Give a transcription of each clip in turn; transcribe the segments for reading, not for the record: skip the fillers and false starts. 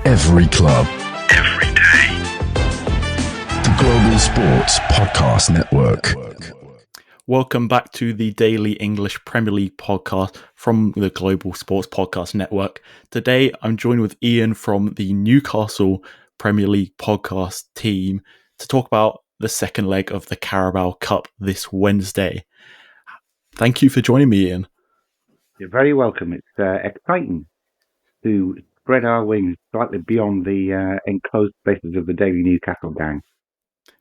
Every club. Every day. The Global Sports Podcast Network. Welcome back to the Daily English Premier League podcast from the Global Sports Podcast Network. Today, I'm joined with Iain from the Newcastle Premier League podcast team to talk about the second leg of the Carabao Cup this Wednesday. Thank you for joining me, Iain. You're very welcome. It's exciting to spread our wings slightly beyond the enclosed spaces of the Daily Newcastle gang.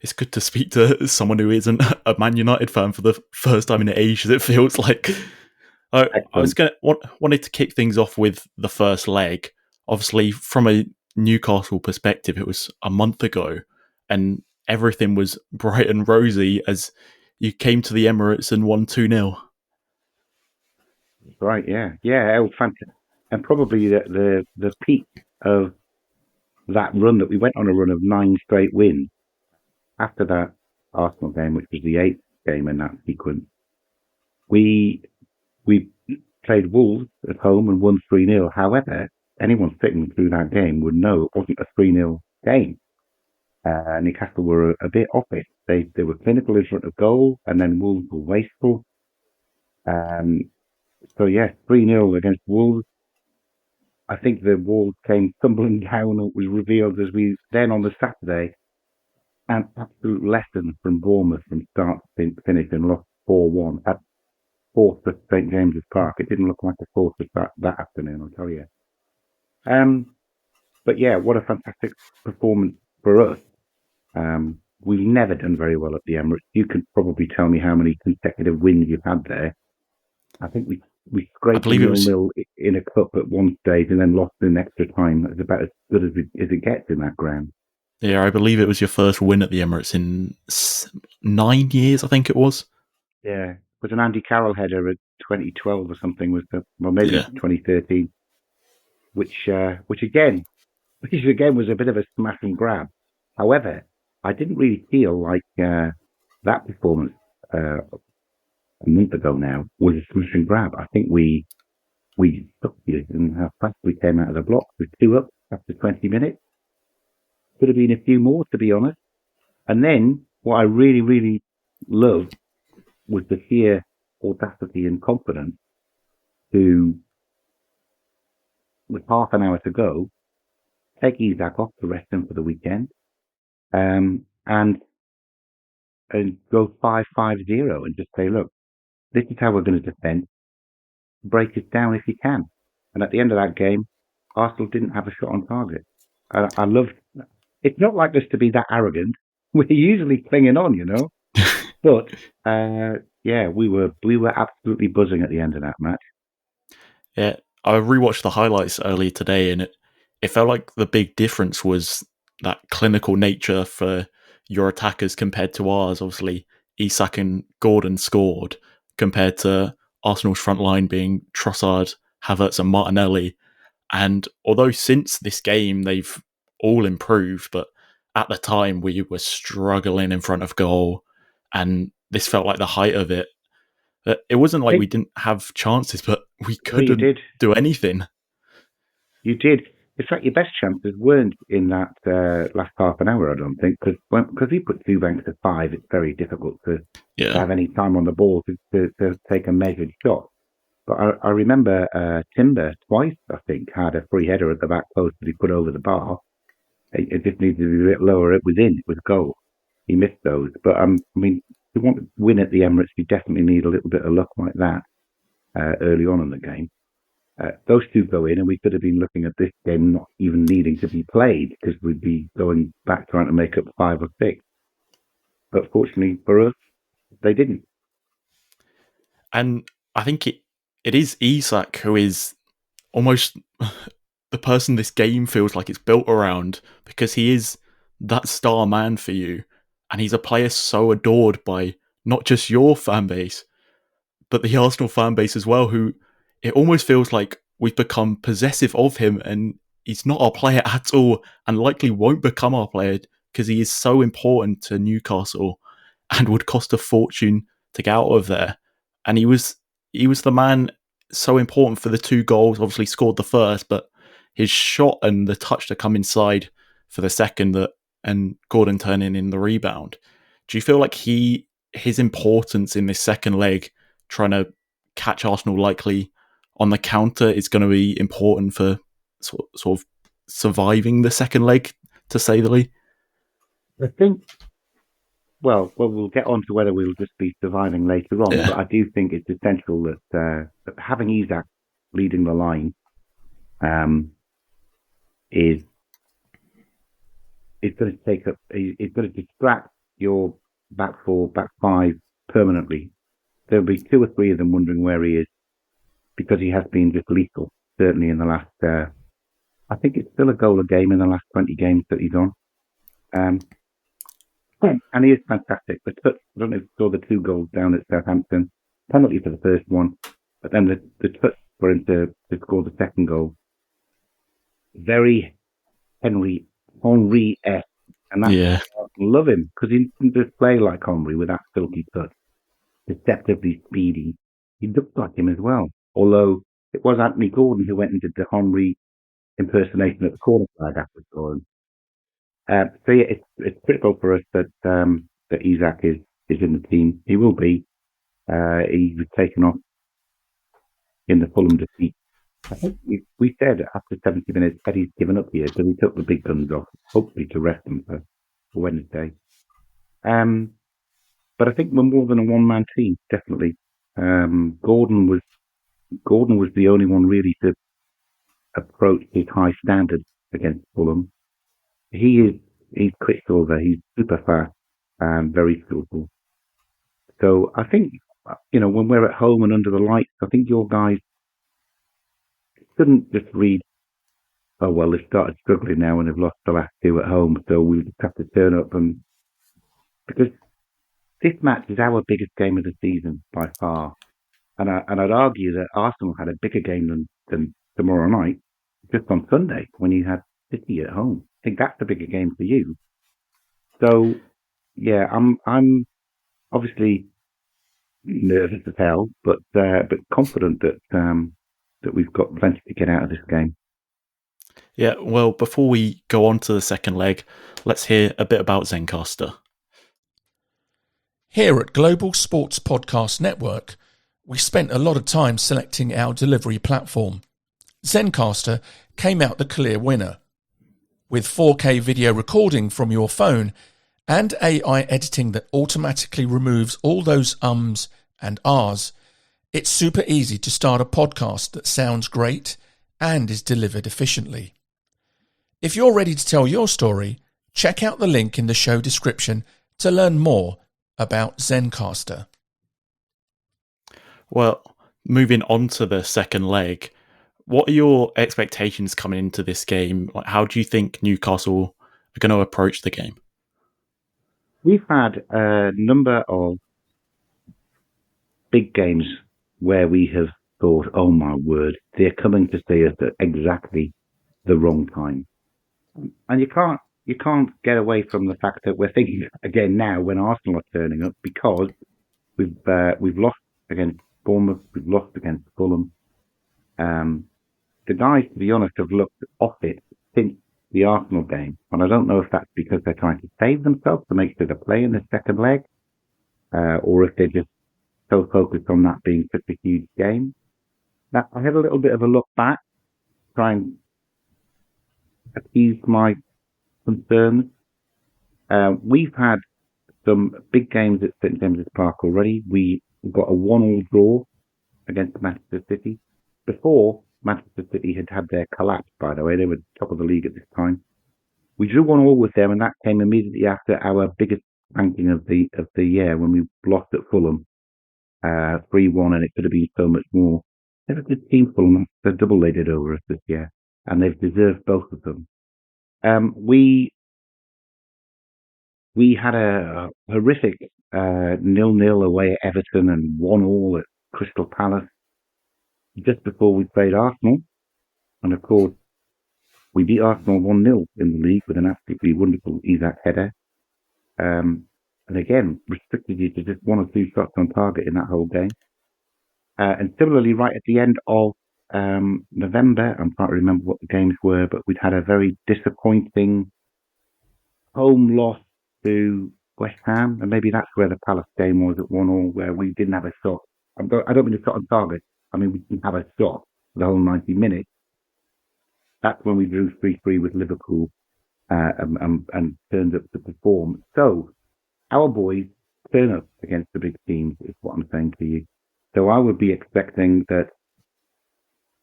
It's good to speak to someone who isn't a Man United fan for the first time in ages, it feels like. I wanted to kick things off with the first leg. Obviously, from a Newcastle perspective, it was a month ago, and everything was bright and rosy as you came to the Emirates and won 2-0. Right, yeah. Yeah, it was fantastic. And probably the peak of that run that we went on a run of 9 straight wins. After that Arsenal game, which was the 8th game in that sequence, we played Wolves at home and won 3-0. However, anyone sitting through that game would know it wasn't a 3-0 game. Newcastle were a bit off it. They were clinical in front of goal, and then Wolves were wasteful. So, yeah, 3-0 against Wolves. I think the Wolves came tumbling down. It was revealed as we then on the Saturday, an absolute lesson from Bournemouth from start to finish and lost 4-1 at fourth at St James's Park. It didn't look like a fourth that afternoon, I'll tell you. But yeah, what a fantastic performance for us. We've never done very well at the Emirates. You could probably tell me how many consecutive wins you've had there. I think we scraped 0-0 in a cup at one stage and then lost in extra time. It's about as good as it gets in that ground. Yeah, I believe it was your first win at the Emirates in 9 years, I think it was. Yeah, it was an Andy Carroll header at 2012 or something, maybe 2013, which again was a bit of a smash and grab. However, I didn't really feel like that performance a month ago now was a smash and grab. I think we stuck you in how fast we came out of the block with 2 up after 20 minutes. Could have been a few more, to be honest. And then what I really, really loved was the sheer audacity and confidence to, with half an hour to go, take Isaac off to rest him for the weekend, and go 5-5-0 and just say, look, this is how we're going to defend. Break us down if you can. And at the end of that game, Arsenal didn't have a shot on target. I loved. It's not like us to be that arrogant. We're usually clinging on, you know. But yeah, we were absolutely buzzing at the end of that match. Yeah, I rewatched the highlights earlier today, and it felt like the big difference was that clinical nature for your attackers compared to ours. Obviously, Isak and Gordon scored compared to Arsenal's front line being Trossard, Havertz, and Martinelli. And although since this game they've all improved, but at the time we were struggling in front of goal, and this felt like the height of it. It wasn't like we didn't have chances, but we couldn't do anything. You did. In fact, your best chances weren't in that last half an hour, I don't think, because we put 2 banks to 5, it's very difficult to have any time on the ball to take a measured shot. But I remember Timber twice, I think, had a free header at the back post that he put over the bar. It just needed to be a bit lower. It was in. It was goal. He missed those. But, I mean, if you want to win at the Emirates, you definitely need a little bit of luck like that early on in the game. Those 2 go in, and we could have been looking at this game not even needing to be played because we'd be going back trying to make up 5 or 6. But fortunately for us, they didn't. And I think it is Isak who is almost the person this game feels like it's built around, because he is that star man for you, and he's a player so adored by not just your fan base, but the Arsenal fan base as well, who it almost feels like we've become possessive of him, and he's not our player at all, and likely won't become our player because he is so important to Newcastle and would cost a fortune to get out of there. And he was the man so important for the 2 goals, obviously scored the first, but his shot and the touch to come inside for the second and Gordon turning in the rebound. Do you feel like his importance in this second leg, trying to catch Arsenal likely on the counter, is going to be important for sort of surviving the second leg, to say the least? I think, well, we'll get on to whether we'll just be surviving later on, but I do think it's essential that having Isak leading the line is going to distract your back four, back five permanently. There'll be two or three of them wondering where he is, because he has been just lethal, certainly in the last, I think it's still a goal a game in the last 20 games that he's on. And he is fantastic. I don't know if you saw the 2 goals down at Southampton, penalty for the first one, but then the touch for him to score the second goal. Very Henry-esque. And that's I love him, because he doesn't just play like Henry with that silky touch. Deceptively speedy. He looks like him as well. Although it was Anthony Gordon who went and did the Henry impersonation at the corner flag after scoring. So yeah, it's critical for us that Isak is in the team. He will be. He was taken off in the Fulham defeat. I think we said after 70 minutes Eddie's given up here, so he took the big guns off, hopefully to rest them for Wednesday. But I think we're more than a one-man team, definitely. Gordon was the only one really to approach his high standards against Fulham. He's quicksilver. He's super fast and very skillful. So I think, when we're at home and under the lights, I think your guys shouldn't just read, oh, well, they've started struggling now and they've lost the last 2 at home, so we just have to turn up. Because this match is our biggest game of the season by far. And I'd argue that Arsenal had a bigger game than tomorrow night, just on Sunday, when you had City at home. I think that's the bigger game for you. So, yeah, I'm obviously nervous as hell, but confident that we've got plenty to get out of this game. Yeah, well, before we go on to the second leg, let's hear a bit about Zencastr. Here at Global Sports Podcast Network, we spent a lot of time selecting our delivery platform. Zencastr came out the clear winner. With 4K video recording from your phone and AI editing that automatically removes all those ums and ahs, it's super easy to start a podcast that sounds great and is delivered efficiently. If you're ready to tell your story, check out the link in the show description to learn more about Zencastr. Well, moving on to the second leg, what are your expectations coming into this game? Like, how do you think Newcastle are going to approach the game? We've had a number of big games where we have thought, oh my word, they're coming to see us at exactly the wrong time. And you can't get away from the fact that we're thinking again now when Arsenal are turning up, because we've lost against Bournemouth, we've lost against Fulham. The guys, to be honest, have looked off it since the Arsenal game, and I don't know if that's because they're trying to save themselves to make sure they play in the second leg, or if they're just so focused on that being such a huge game. Now, I had a little bit of a look back, try and appease my concerns. We've had some big games at St James's Park already. We got a 1-1 draw against Manchester City. Before Manchester City had their collapse, by the way, they were top of the league at this time. We drew 1-1 with them, and that came immediately after our biggest ranking of the year when we lost at Fulham 3-1, and it could have been so much more. They're a good team, Fulham. They're double they did over us this year, and they've deserved both of them. We had a horrific 0-0 away at Everton and 1-1 at Crystal Palace just before we played Arsenal. And of course, we beat Arsenal 1-0 in the league with an absolutely wonderful Isak header. And again, restricted you to just 1 or 2 shots on target in that whole game. And similarly, right at the end of November. I'm trying to remember what the games were, but we'd had a very disappointing home loss to West Ham, and maybe that's where the Palace game was at 1-1, where we didn't have a shot. I don't mean a shot on target. I mean, we didn't have a shot for the whole 90 minutes. That's when we drew 3-3 with Liverpool and turned up to perform. So our boys turn up against the big teams, is what I'm saying to you. So I would be expecting that,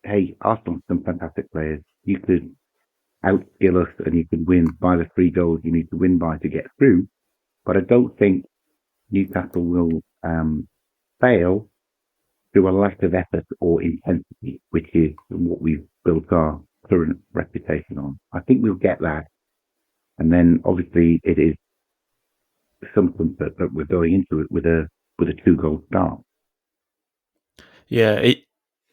hey, Arsenal, some fantastic players. You could outskill us and you could win by the 3 goals you need to win by to get through. But I don't think Newcastle will fail through a lack of effort or intensity, which is what we've built our current reputation on. I think we'll get that. And then obviously it is some comfort that we're going into it with a 2-goal start. Yeah,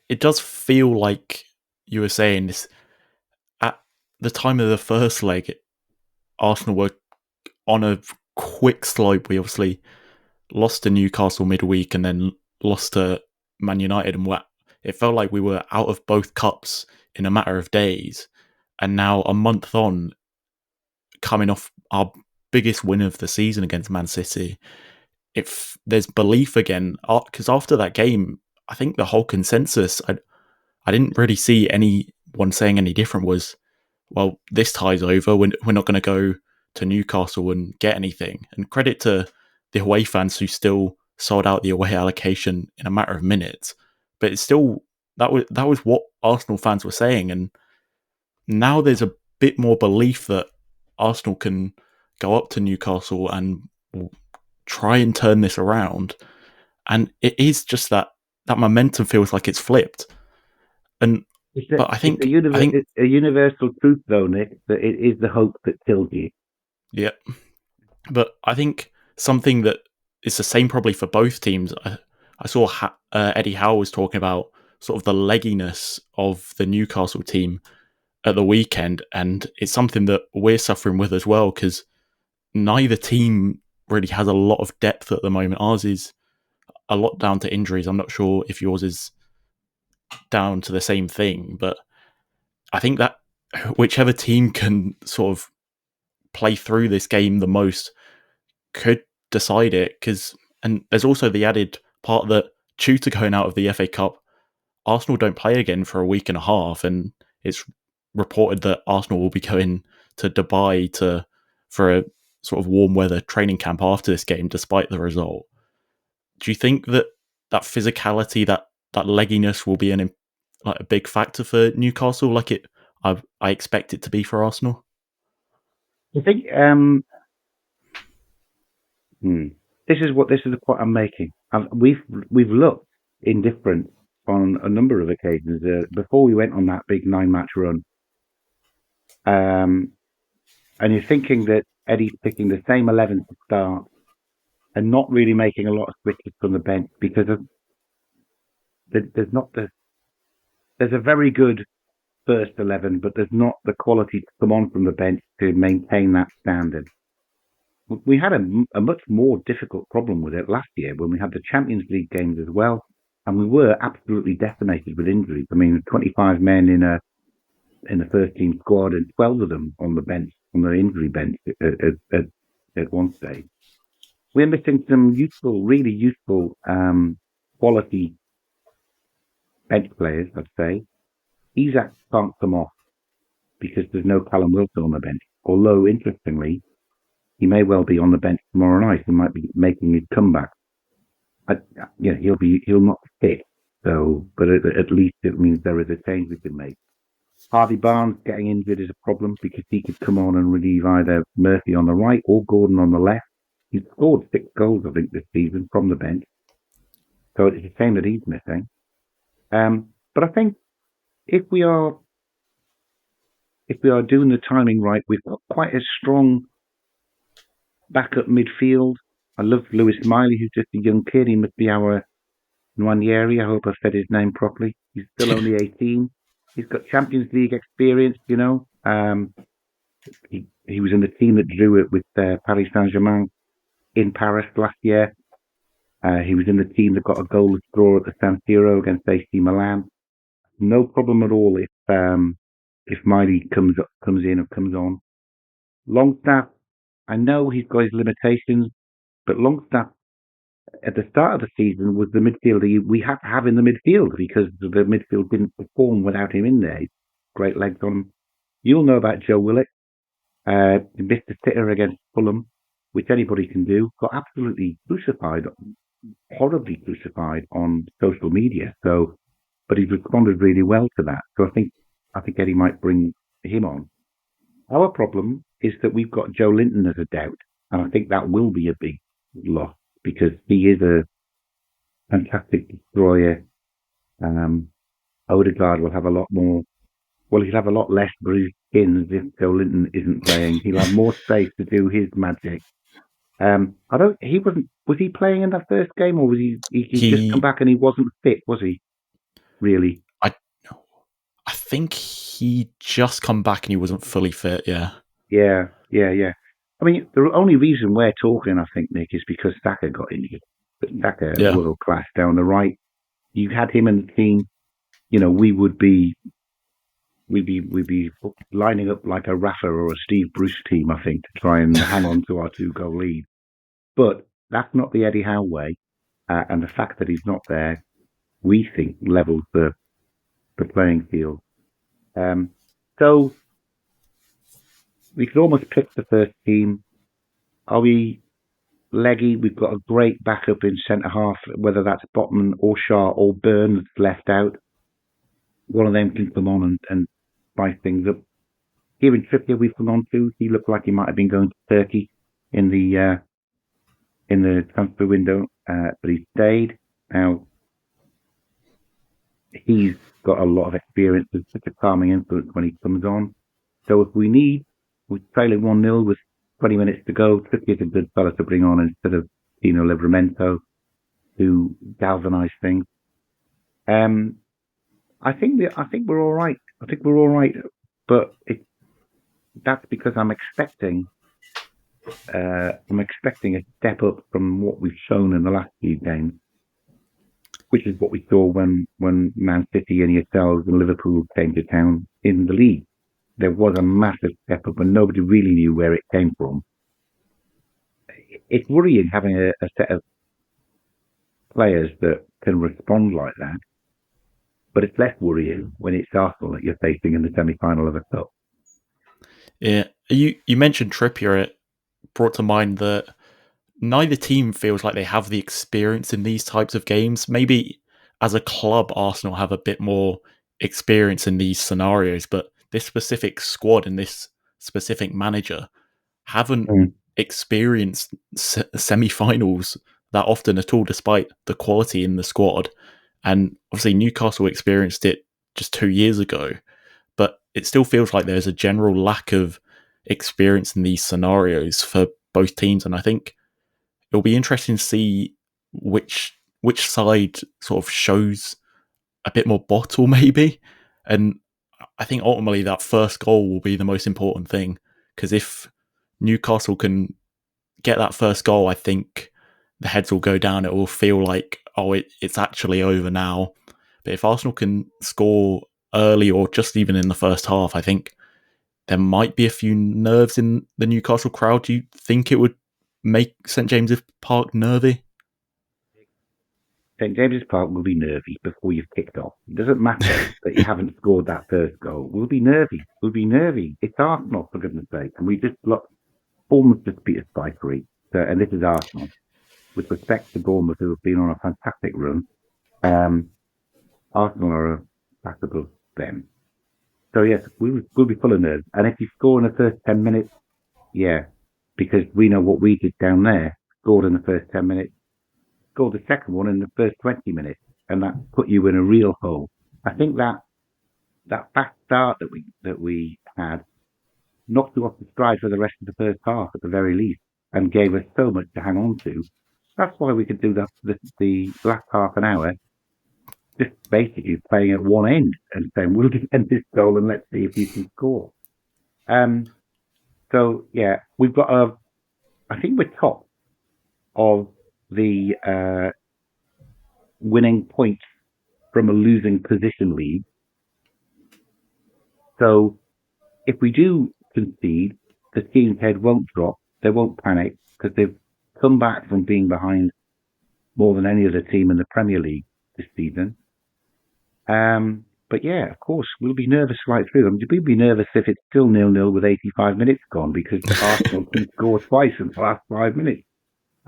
it does feel like you were saying this at the time of the first leg. Arsenal were on a quick slope. We obviously lost to Newcastle midweek and then lost to Man United, and it felt like we were out of both cups in a matter of days. And now a month on, coming off our biggest win of the season against Man City, if there's belief again, because after that game, I think the whole consensus, I didn't really see anyone saying any different, was, well, this tie's over. We're not going to go to Newcastle and get anything. And credit to the away fans who still sold out the away allocation in a matter of minutes. But it's still, that was what Arsenal fans were saying. And now there's a bit more belief that Arsenal can go up to Newcastle and try and turn this around. And it is just that momentum feels like it's flipped. And but I think it's a universal truth, though, Nick, that it is the hope that kills you. Yeah, but I think something that is the same probably for both teams. I saw Eddie Howe was talking about sort of the legginess of the Newcastle team at the weekend, and it's something that we're suffering with as well, because neither team really has a lot of depth at the moment. Ours is a lot down to injuries. I'm not sure if yours is down to the same thing, but I think that whichever team can sort of play through this game the most could decide it. And there's also the added part that due to going out of the FA Cup, Arsenal don't play again for a week and a half, and it's reported that Arsenal will be going to Dubai for a sort of warm weather training camp after this game, despite the result. Do you think that physicality, that legginess will be a big factor for Newcastle, like I expect it to be for Arsenal? I think this is the point I'm making. We've looked indifferent on a number of occasions before we went on that big 9-match run. And you're thinking that Eddie's picking the same 11 to start and not really making a lot of switches from the bench, because there's a very good first 11, but there's not the quality to come on from the bench to maintain that standard. We had a much more difficult problem with it last year when we had the Champions League games as well, and we were absolutely decimated with injuries. I mean, 25 men in the first team squad and 12 of them on the bench, on the injury bench at one stage. We're missing some really useful quality bench players, I'd say. Isak can't come off because there's no Callum Wilson on the bench. Although, interestingly, he may well be on the bench tomorrow night. He might be making his comeback. He'll not fit. So, but at least it means there is a change we can make. Harvey Barnes getting injured is a problem because he could come on and relieve either Murphy on the right or Gordon on the left. He's scored 6 goals, I think, this season from the bench. So it's a shame that he's missing. But I think if we are doing the timing right, we've got quite a strong backup midfield. I love Lewis Miley, who's just a young kid. He must be our Nwaneri. I hope I said his name properly. He's still only 18. He's got Champions League experience, you know. He was in the team that drew it with Paris Saint-Germain in Paris last year. He was in the team that got a goalless draw at the San Siro against AC Milan. no problem at all if Miley comes in or comes on. Longstaff, I know he's got his limitations, but Longstaff at the start of the season was the midfielder we had to have in the midfield because the midfield didn't perform without him in there. Great legs on him. You'll know about Joe Willock. He missed a sitter against Fulham, which anybody can do. Got absolutely crucified, horribly crucified on social media. So, but he's responded really well to that. So I think Eddie might bring him on. Our problem is that we've got Joe Linton as a doubt, and I think that will be a big loss because he is a fantastic destroyer. Odegaard will have a lot more. Well, he'll have a lot less bruised skins if Joe Linton isn't playing. He'll have more space to do his magic. He wasn't. Was he playing in that first game, or was he just come back and he wasn't fit? Was he? Really? I think he just come back and he wasn't fully fit. Yeah. Yeah. I mean, the only reason we're talking, I think, Nick, is because Saka got injured. But Saka, world class down the right. You had him in the team. You know, we'd be lining up like a Rafa or a Steve Bruce team, I think, to try and hang on to our 2-goal lead. But that's not the Eddie Howe way, and the fact that he's not there, we think, levels the playing field. So we could almost pick the first team. Are we leggy? We've got a great backup in centre half, whether that's Botman or Shaw or Burns left out. One of them can come on and spice things up. Kieran Trippier we've come on to. He looked like he might have been going to Turkey in the transfer window, but he stayed. Now, he's got a lot of experience with such a calming influence when he comes on. So if we're trailing 1-0 with 20 minutes to go, Trippier's a good fella to bring on instead of Tino Livramento to galvanise things. I think we're all right. But that's because I'm expecting a step up from what we've shown in the last few games, which is what we saw when Man City and yourselves and Liverpool came to town in the league. There was a massive step up and nobody really knew where it came from. It's worrying having a set of players that can respond like that, but it's less worrying when it's Arsenal that you're facing in the semi-final of a cup. Yeah, you mentioned Trippier. It brought to mind that neither team feels like they have the experience in these types of games. Maybe as a club, Arsenal have a bit more experience in these scenarios, but this specific squad and this specific manager haven't experienced semi-finals that often at all, despite the quality in the squad. And obviously Newcastle experienced it just 2 years ago, but it still feels like there's a general lack of experience in these scenarios for both teams. And I think it'll be interesting to see which side sort of shows a bit more bottle, maybe. And I think ultimately that first goal will be the most important thing, because if Newcastle can get that first goal, I think the heads will go down. It will feel like, it's actually over now. But if Arsenal can score early or just even in the first half, I think there might be a few nerves in the Newcastle crowd. Do you think it would make St James's Park nervy? St James's Park will be nervy before you've kicked off. It doesn't matter that you haven't scored that first goal. We'll be nervy. It's Arsenal, for goodness sake. And we just Bournemouth just beat us by 3. So, and this is Arsenal. With respect to Bournemouth, who have been on a fantastic run, Arsenal are a class above them. So yes, we'll be full of nerves. And if you score in the first 10 minutes, because we know what we did down there, scored in the first 10 minutes, scored the second one in the first 20 minutes, and that put you in a real hole. I think that fast start that we had knocked you off the stride for the rest of the first half at the very least, and gave us so much to hang on to. That's why we could do the last half an hour just basically playing at one end and saying, we'll defend this goal and let's see if you can score. So, yeah, we've got I think we're top of the winning points from a losing position league. So if we do concede, the team's head won't drop. They won't panic because they've come back from being behind more than any other team in the Premier League this season. But yeah, of course, we'll be nervous right through. I mean, we'll be nervous if it's still 0-0 with 85 minutes gone because Arsenal can score twice in the last 5 minutes.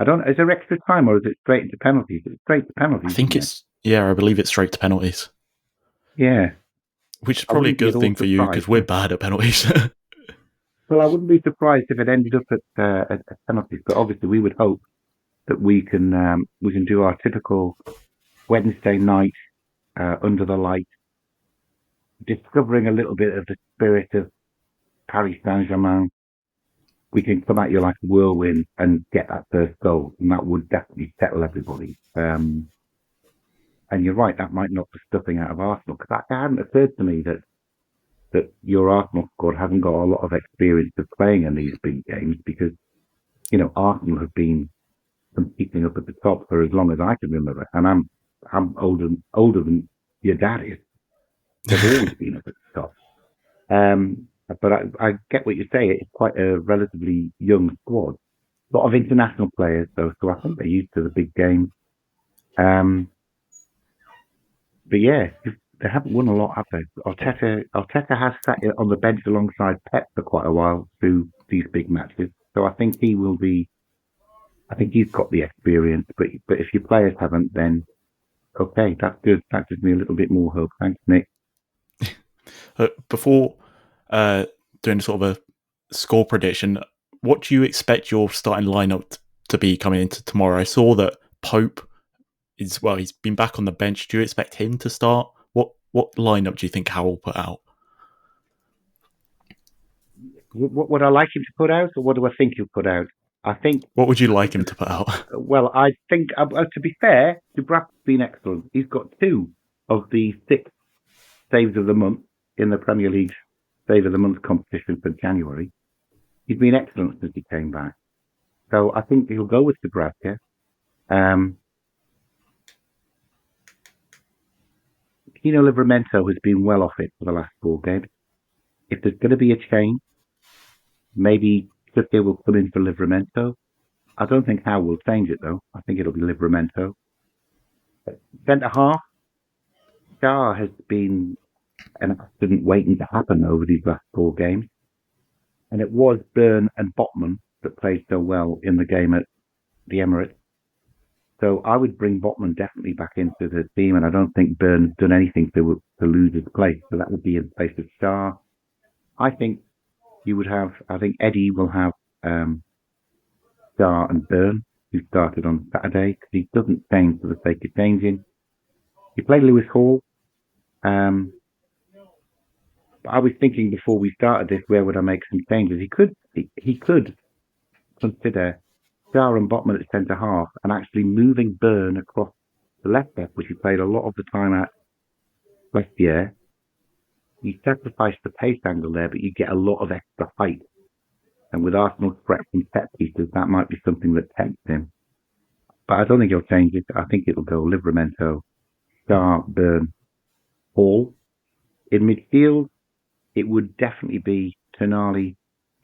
I don't. Is there extra time or is it straight into penalties? It's straight to penalties. I think it's I believe it's straight to penalties. Yeah, which is probably a good thing for you because we're bad at penalties. Well, I wouldn't be surprised if it ended up at penalties, but obviously we would hope that we can do our typical Wednesday night under the light, discovering a little bit of the spirit of Paris Saint-Germain. We can come at you like a whirlwind and get that first goal, and that would definitely settle everybody. And you're right, that might knock the stuffing out of Arsenal, because that hadn't occurred to me that your Arsenal squad hasn't got a lot of experience of playing in these big games, because, Arsenal have been competing up at the top for as long as I can remember, and I'm older than your dad is. They've always been up at the top. But I get what you say. It's quite a relatively young squad. A lot of international players, though, so I think they're used to the big games. But yeah, they haven't won a lot, have they? Arteta has sat on the bench alongside Pep for quite a while through these big matches. So I think he will be. I think he's got the experience. But if your players haven't, then okay, that's good. That gives me a little bit more hope. Thanks, Nick. Before doing sort of a score prediction, what do you expect your starting lineup to be coming into tomorrow? I saw that Pope he's been back on the bench. Do you expect him to start? What lineup do you think Howe will put out? What would I like him to put out, or what do I think he'll put out? I think. What would you like him to put out? Well, I think, to be fair, Dubravka's been excellent. He's got 2 of the 6 saves of the month in the Premier League Save of the Month competition for January. He's been excellent since he came back. So I think he'll go with Dubravka. Kino Livramento has been well off it for the last 4 games. If there's going to be a change, maybe Trippier will come in for Livramento. I don't think Howe will change it, though. I think it'll be Livramento. Centre half, Shah has been an accident waiting to happen over these last 4 games. And it was Byrne and Botman that played so well in the game at the Emirates. So I would bring Botman definitely back into the team, and I don't think Byrne's done anything to lose his place. So that would be in place of Shah. I think Eddie will have Shah and Byrne, who started on Saturday, because he doesn't change for the sake of changing. He played Lewis Hall. But I was thinking before we started this, where would I make some changes? He could consider Shah and Botman at centre half and actually moving Byrne across the left back, which he played a lot of the time at last year. You sacrifice the pace angle there, but you get a lot of extra height. And with Arsenal's threat from set pieces, that might be something that tempts him. But I don't think he'll change it. I think it'll go Livramento, Shah, Byrne, Hall. In midfield, it would definitely be Tonali,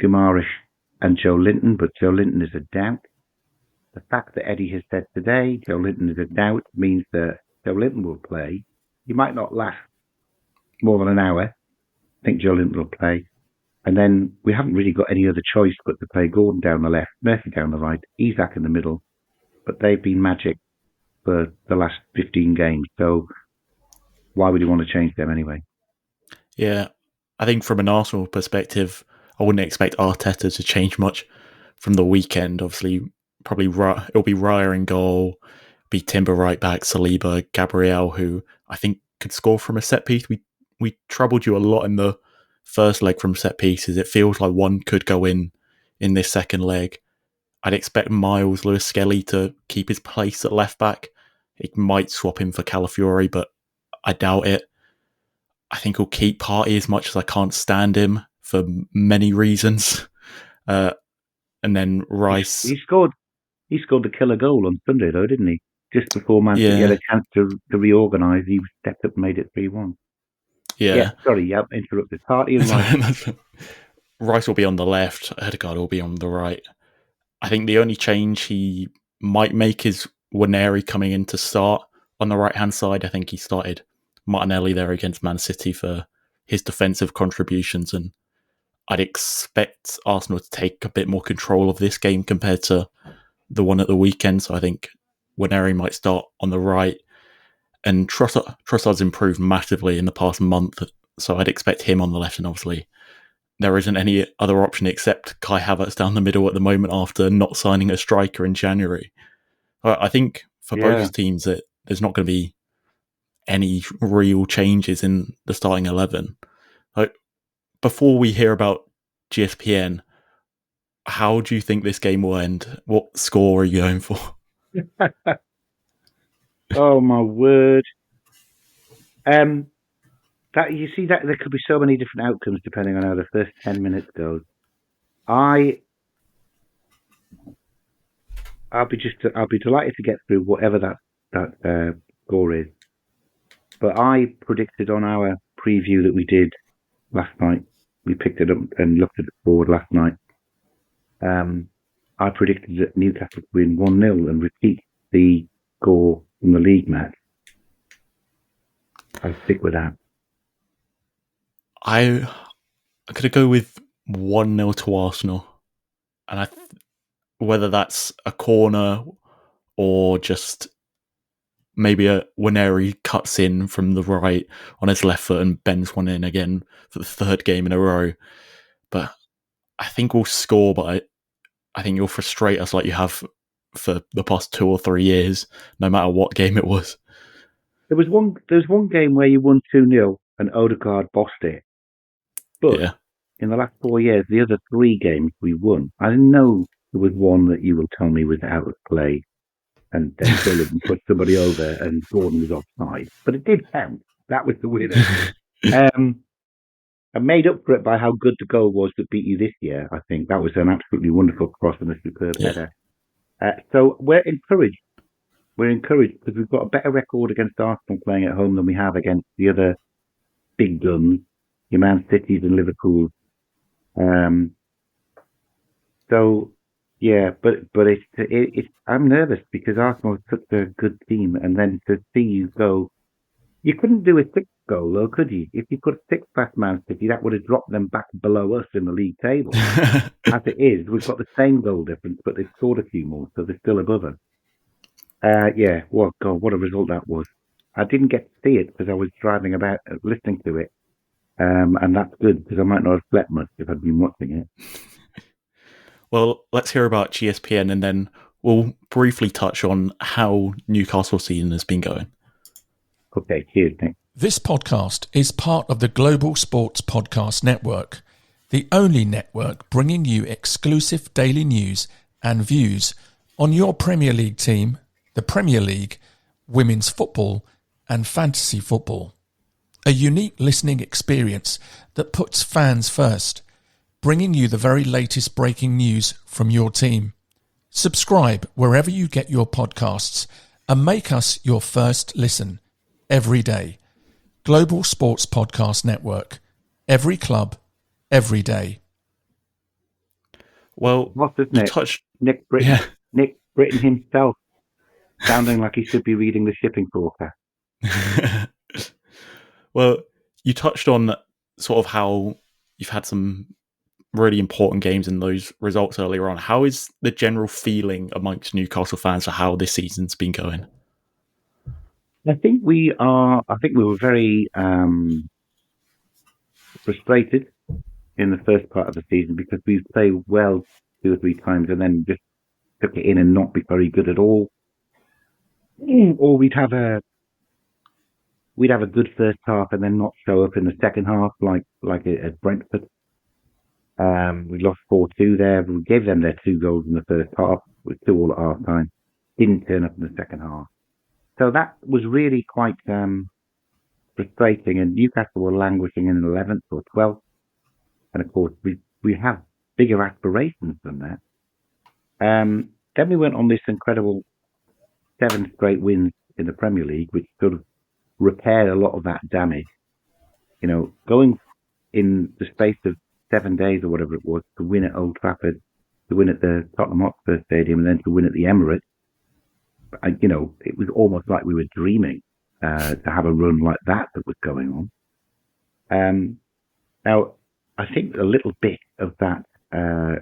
Guimaraes, and Joe Linton, but Joe Linton is a doubt. The fact that Eddie has said today Joe Linton is a doubt means that Joe Linton will play. He might not last more than an hour. I think Joe Linton will play. And then we haven't really got any other choice but to play Gordon down the left, Murphy down the right, Isak in the middle. But they've been magic for the last 15 games. So why would you want to change them anyway? Yeah, I think from an Arsenal perspective, I wouldn't expect Arteta to change much from the weekend. Obviously, probably it'll be Raya in goal, be Timber right back, Saliba, Gabriel, who I think could score from a set piece. We troubled you a lot in the first leg from set pieces. It feels like one could go in this second leg. I'd expect Miles Lewis-Skelly to keep his place at left back. He might swap him for Calafiori, but I doubt it. I think he'll keep Partey as much as I can't stand him for many reasons. And then Rice. He scored the killer goal on Sunday, though, didn't he? Just before Man City had a chance to reorganise, he stepped up and made it 3-1. Yeah. Sorry, interrupted. Partey and Rice. Rice will be on the left. Odegaard will be on the right. I think the only change he might make is Waneri coming in to start on the right-hand side. I think he started Martinelli there against Man City for his defensive contributions, and I'd expect Arsenal to take a bit more control of this game compared to the one at the weekend. So I think Waneri might start on the right, and Trossard's improved massively in the past month, so I'd expect him on the left, and obviously there isn't any other option except Kai Havertz down the middle at the moment after not signing a striker in January. I think for both teams that there's not going to be any real changes in the starting 11. Before we hear about GSPN, how do you think this game will end? What score are you going for? Oh my word! That you see that there could be so many different outcomes depending on how the first 10 minutes goes. I'll be delighted to get through whatever that score is. But I predicted on our preview that we did last night. We picked it up and looked at the board last night. I predicted that Newcastle would win 1-0 and repeat the score from the league match. I'll stick with that. I'm going to go with 1-0 to Arsenal. And whether that's a corner or just maybe a Waneri cuts in from the right on his left foot and bends one in again for the third game in a row. But I think we'll score, but I think you'll frustrate us like you have for the past 2 or 3 years, no matter what game it was. There was one game where you won 2-0 and Odegaard bossed it. But in the last 4 years, the other 3 games we won. I didn't know there was one that you will tell me was out of play and then Billy put somebody over and Gordon was offside. But it did count. That was the winner. I made up for it by how good the goal was that beat you this year, I think. That was an absolutely wonderful cross and a superb header. So we're encouraged. We're encouraged because we've got a better record against Arsenal playing at home than we have against the other big guns, your Man Cities and Liverpool. So, yeah, but it's I'm nervous because Arsenal is such a good team, and then to see you go, you couldn't do a 6th goal though, could you? If you put 6 past Man City, that would have dropped them back below us in the league table. As it is, we've got the same goal difference, but they've scored a few more, so they're still above us. Well, God, what a result that was. I didn't get to see it because I was driving about listening to it. And that's good because I might not have slept much if I'd been watching it. Well, let's hear about GSPN and then we'll briefly touch on how Newcastle season has been going. Okay, cheers. Thanks. This podcast is part of the Global Sports Podcast Network, the only network bringing you exclusive daily news and views on your Premier League team, the Premier League, women's football and fantasy football. A unique listening experience that puts fans first, bringing you the very latest breaking news from your team. Subscribe wherever you get your podcasts and make us your first listen every day. Global Sports Podcast Network. Every club, every day. Well, Nick Britton. Yeah. Nick Britton himself, sounding like he should be reading the shipping forecast. Well, you touched on sort of how you've had some really important games in those results earlier on. How is the general feeling amongst Newcastle fans for how this season's been going? I think we were very frustrated in the first part of the season because we played well 2 or 3 times and then just took it in and not be very good at all. Or we'd have a good first half and then not show up in the second half like at Brentford. We lost 4-2 there. We gave them their 2 goals in the first half with 2 all at half time. Didn't turn up in the second half. So that was really quite frustrating. And Newcastle were languishing in 11th or 12th. And of course, we have bigger aspirations than that. Then we went on this incredible 7 straight wins in the Premier League, which sort of repaired a lot of that damage. going in the space of 7 days or whatever it was to win at Old Trafford, to win at the Tottenham Hotspur Stadium, and then to win at the Emirates, it was almost like we were dreaming to have a run like that was going on. Now, I think a little bit of that, I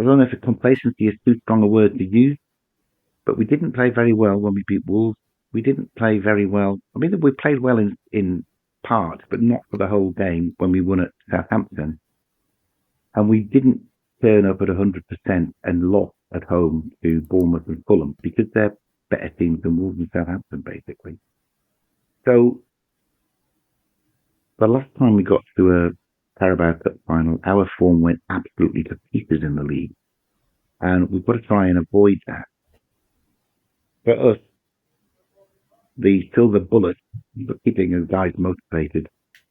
don't know if complacency is too strong a word to use, but we didn't play very well when we beat Wolves. We didn't play very well. I mean, we played well in part, but not for the whole game when we won at Southampton. And we didn't turn up at 100% and lost at home to Bournemouth and Fulham because they're better teams than Wolves and Southampton, basically. So the last time we got to a Carabao Cup final, our form went absolutely to pieces in the league. And we've got to try and avoid that. For us, the silver bullet for keeping us guys motivated,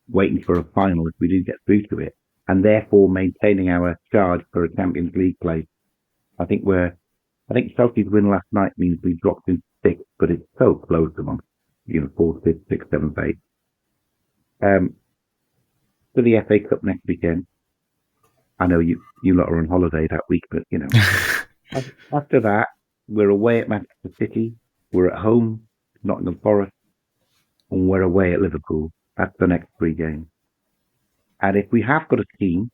waiting for a final if we do get through to it, and therefore maintaining our charge for a Champions League place. I think Chelsea's win last night means we dropped into 6th, but it's so close amongst 4th, 5th, 6th, 7th, 8th. For the FA Cup next weekend, I know you lot are on holiday that week, but after that, we're away at Manchester City, we're at home, Nottingham Forest, and we're away at Liverpool. That's the next 3 games. And if we have got a team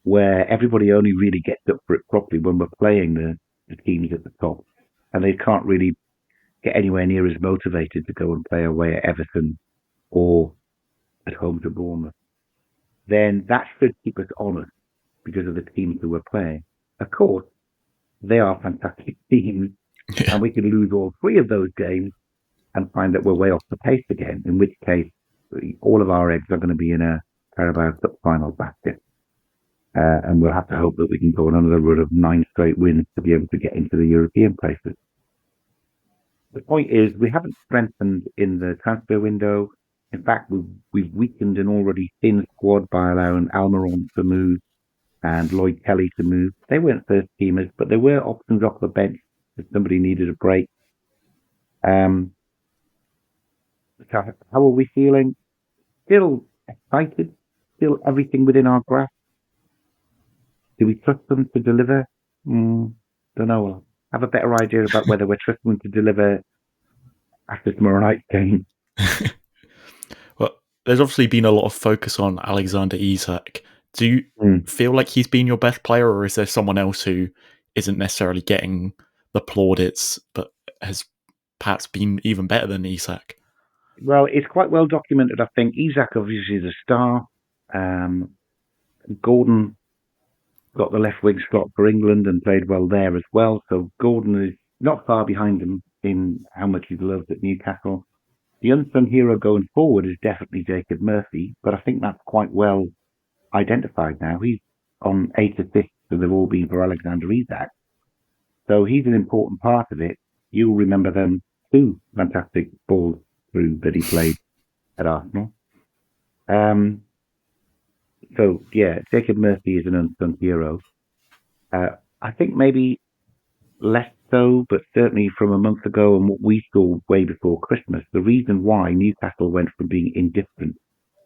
where everybody only really gets up for it properly when we're playing the teams at the top, and they can't really get anywhere near as motivated to go and play away at Everton or at home to Bournemouth, then that should keep us honest because of the teams that we're playing. Of course, they are fantastic teams, and we could lose all 3 of those games and find that we're way off the pace again, in which case all of our eggs are going to be in a Carabao Cup final basket. And we'll have to hope that we can go on another run of 9 straight wins to be able to get into the European places. The point is, we haven't strengthened in the transfer window. In fact, we've weakened an already thin squad by allowing Almiron to move and Lloyd Kelly to move. They weren't first teamers, but there were options off the bench if somebody needed a break. So how are we feeling? Still excited? Still everything within our grasp? Do we trust them to deliver? Don't know. I'll have a better idea about whether we're trusting them to deliver after tomorrow night's game. Well, there's obviously been a lot of focus on Alexander Isak. Do you feel like he's been your best player, or is there someone else who isn't necessarily getting the plaudits but has perhaps been even better than Isak? Well, it's quite well documented, I think. Isak obviously is a star. Gordon got the left wing slot for England and played well there as well. So Gordon is not far behind him in how much he's loved at Newcastle. The unsung hero going forward is definitely Jacob Murphy, but I think that's quite well identified now. He's on 8 assists, so they've all been for Alexander Isak. So he's an important part of it. You'll remember them 2 fantastic balls through that he played at Arsenal. So, yeah, Jacob Murphy is an unsung hero. I think maybe less so, but certainly from a month ago and what we saw way before Christmas, the reason why Newcastle went from being indifferent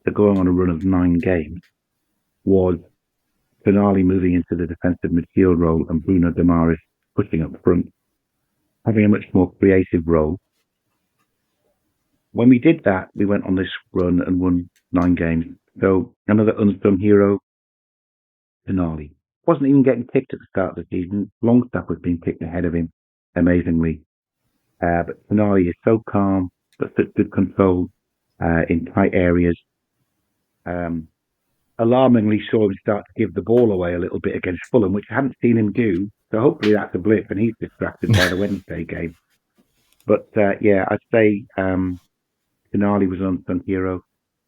to going on a run of 9 games was Tonali moving into the defensive midfield role and Bruno Damaris pushing up front, having a much more creative role. When we did that, we went on this run and won 9 games. So another unsung hero, Tonali. Wasn't even getting picked at the start of the season. Longstaff was being picked ahead of him, amazingly. But Tonali is so calm, but such good control in tight areas. Alarmingly saw him start to give the ball away a little bit against Fulham, which I hadn't seen him do. So hopefully that's a blip and he's distracted by the Wednesday game. But yeah, I'd say Tonali was an unsung hero.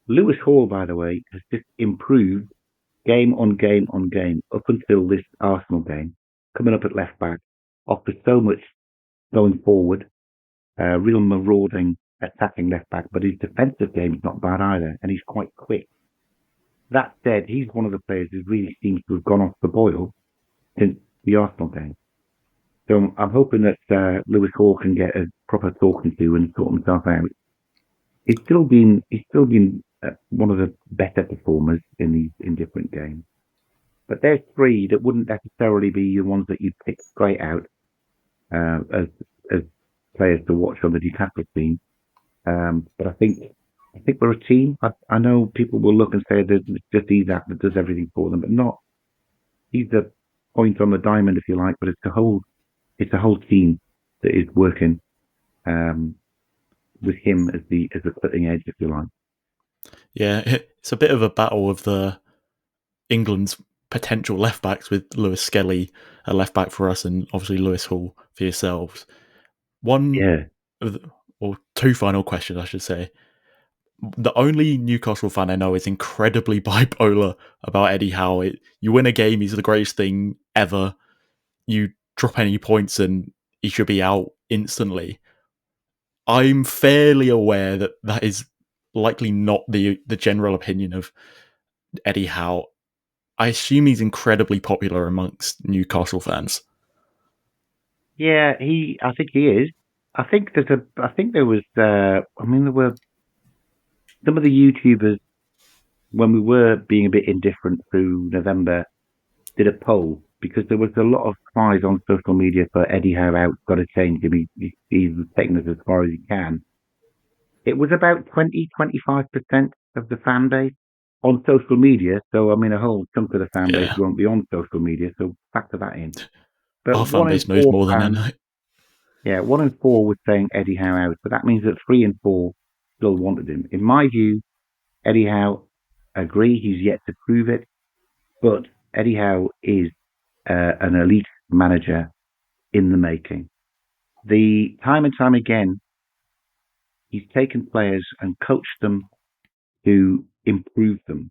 Lewis Hall, by the way, has just improved game on game on game up until this Arsenal game, coming up at left back, offers so much going forward, real marauding, attacking left back, but his defensive game is not bad either, and he's quite quick. That said, he's one of the players who really seems to have gone off the boil since the Arsenal game. So I'm hoping that Lewis Hall can get a proper talking to and sort himself out He's still been one of the better performers in these indifferent games. But there's three that wouldn't necessarily be the ones that you'd pick straight out as players to watch on the Newcastle team. But I think we're a team. I know people will look and say there's just Isaac that does everything for them, but not. He's the point on the diamond, if you like, but it's a whole team that is working with him as the cutting edge, if you like. Yeah, it's a bit of a battle of the England's potential left backs with Lewis Skelly, a left back for us, and obviously Lewis Hall for yourselves. Or two final questions, I should say. The only Newcastle fan I know is incredibly bipolar about Eddie Howe. You win a game, he's the greatest thing ever. You drop any points and he should be out instantly. I'm fairly aware that is likely not the general opinion of Eddie Howe. I assume he's incredibly popular amongst Newcastle fans. Yeah, I think he is. I think there was there were some of the YouTubers, when we were being a bit indifferent through November, did a poll because there was a lot of cries on social media for Eddie Howe out, got to change him. He's taken us as far as he can. It was about 20-25% of the fan base on social media. So, a whole chunk of the fan base won't be on social media. So factor that in. But our fan base knows more than I know. Yeah, 1 in 4 was saying Eddie Howe out, but that means that 3 in 4 still wanted him. In my view, Eddie Howe, agree, he's yet to prove it, but Eddie Howe is an elite manager in the making. The time and time again, he's taken players and coached them to improve them.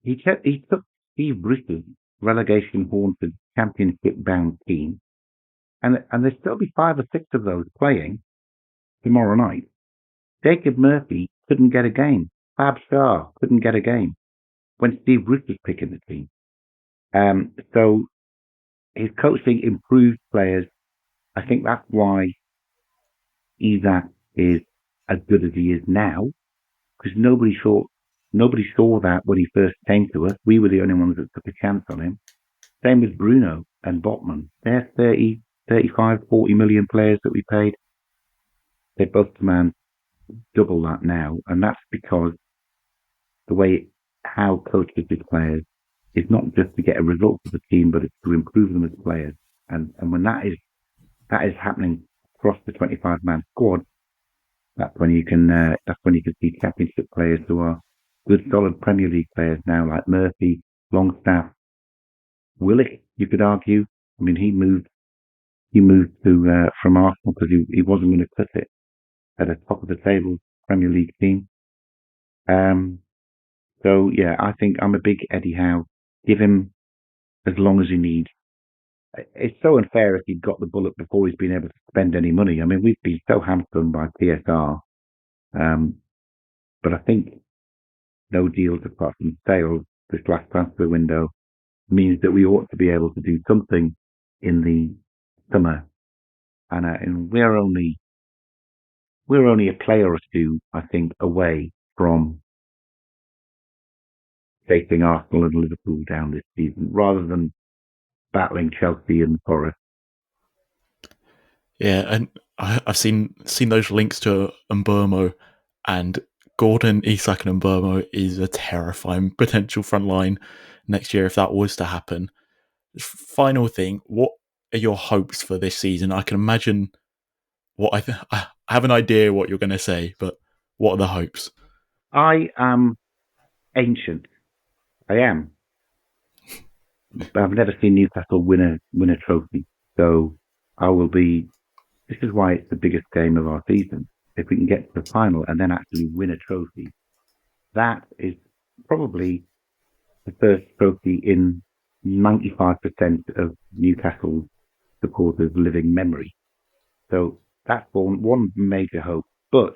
He took Steve Bruce's relegation-haunted, championship-bound team, and there'll still be 5 or 6 of those playing tomorrow night. Jacob Murphy couldn't get a game. Fab Shah couldn't get a game when Steve Bruce was picking the team. So his coaching improved players. I think that's why Isaac is as good as he is now, because nobody saw that when he first came to us. We were the only ones that took a chance on him. Same with Bruno and Botman. They're 30, 35, 40 million players that we paid. They both demand double that now, and that's because the way Howe coaches his players is not just to get a result for the team, but it's to improve them as players. And when that is happening across the 25-man squad, that's when you can see championship players who are good, solid Premier League players now, like Murphy, Longstaff, Willock. You could argue. He moved to from Arsenal because he wasn't going to cut it at a top of the table Premier League team. So yeah, I think I'm a big Eddie Howe. Give him as long as he needs. It's so unfair if he'd got the bullet before he's been able to spend any money. We've been so hamstrung by PSR. But I think no deals apart from sales this last transfer window means that we ought to be able to do something in the summer. And we're only a player or two, I think, away from facing Arsenal and Liverpool down this season, rather than battling Chelsea and Forest. Yeah, and I've seen those links to Mbeumo, and Gordon, Isak and Mbeumo is a terrifying potential front line next year if that was to happen. Final thing, what are your hopes for this season? I can imagine I have an idea what you're going to say, but what are the hopes? I am ancient. I am. But I've never seen Newcastle win a trophy, so I will be. This is why it's the biggest game of our season. If we can get to the final and then actually win a trophy, that is probably the first trophy in 95% of Newcastle supporters' living memory. So that's one major hope. But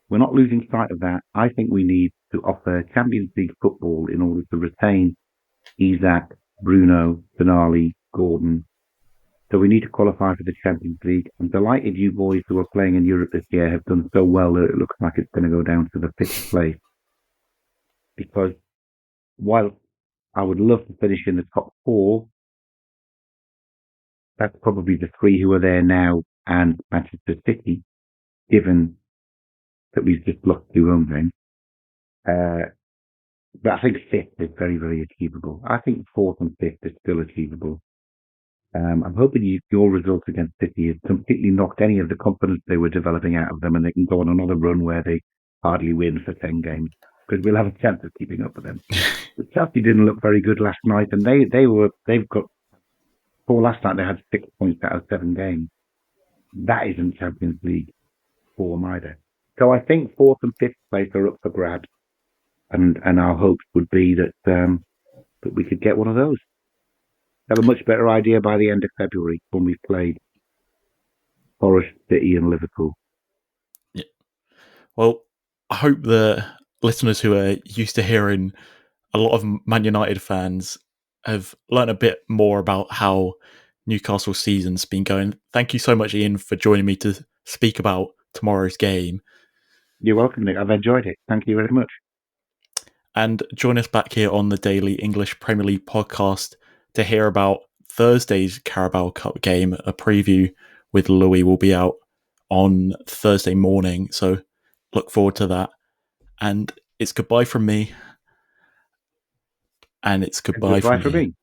we're not losing sight of that. I think we need to offer Champions League football in order to retain Isaac, Bruno, Tonali, Gordon, So we need to qualify for the Champions League. I'm delighted you boys who are playing in Europe this year have done so well that it looks like it's going to go down to the 5th place. Because while I would love to finish in the top 4, that's probably the 3 who are there now and Manchester City, given that we've just lost 2 home games. But I think 5th is very, very achievable. I think 4th and 5th is still achievable. I'm hoping your result against City has completely knocked any of the confidence they were developing out of them, and they can go on another run where they hardly win for 10 games, because we'll have a chance of keeping up with them. But Chelsea didn't look very good last night, and they've got, for last night they had 6 points out of 7 games. That isn't Champions League form either. So I think 4th and 5th place are up for grabs, and our hopes would be that we could get one of those. Have a much better idea by the end of February when we've played Forest, City and Liverpool. Yeah. Well, I hope the listeners who are used to hearing a lot of Man United fans have learned a bit more about how Newcastle season's been going. Thank you so much, Iain, for joining me to speak about tomorrow's game. You're welcome, Nick. I've enjoyed it. Thank you very much. And join us back here on the Daily English Premier League podcast to hear about Thursday's Carabao Cup game. A preview with Louis will be out on Thursday morning, so look forward to that. And it's goodbye from me. And it's goodbye from me.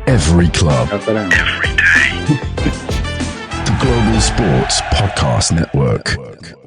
Every club, every day. The Global Sports Podcast Network.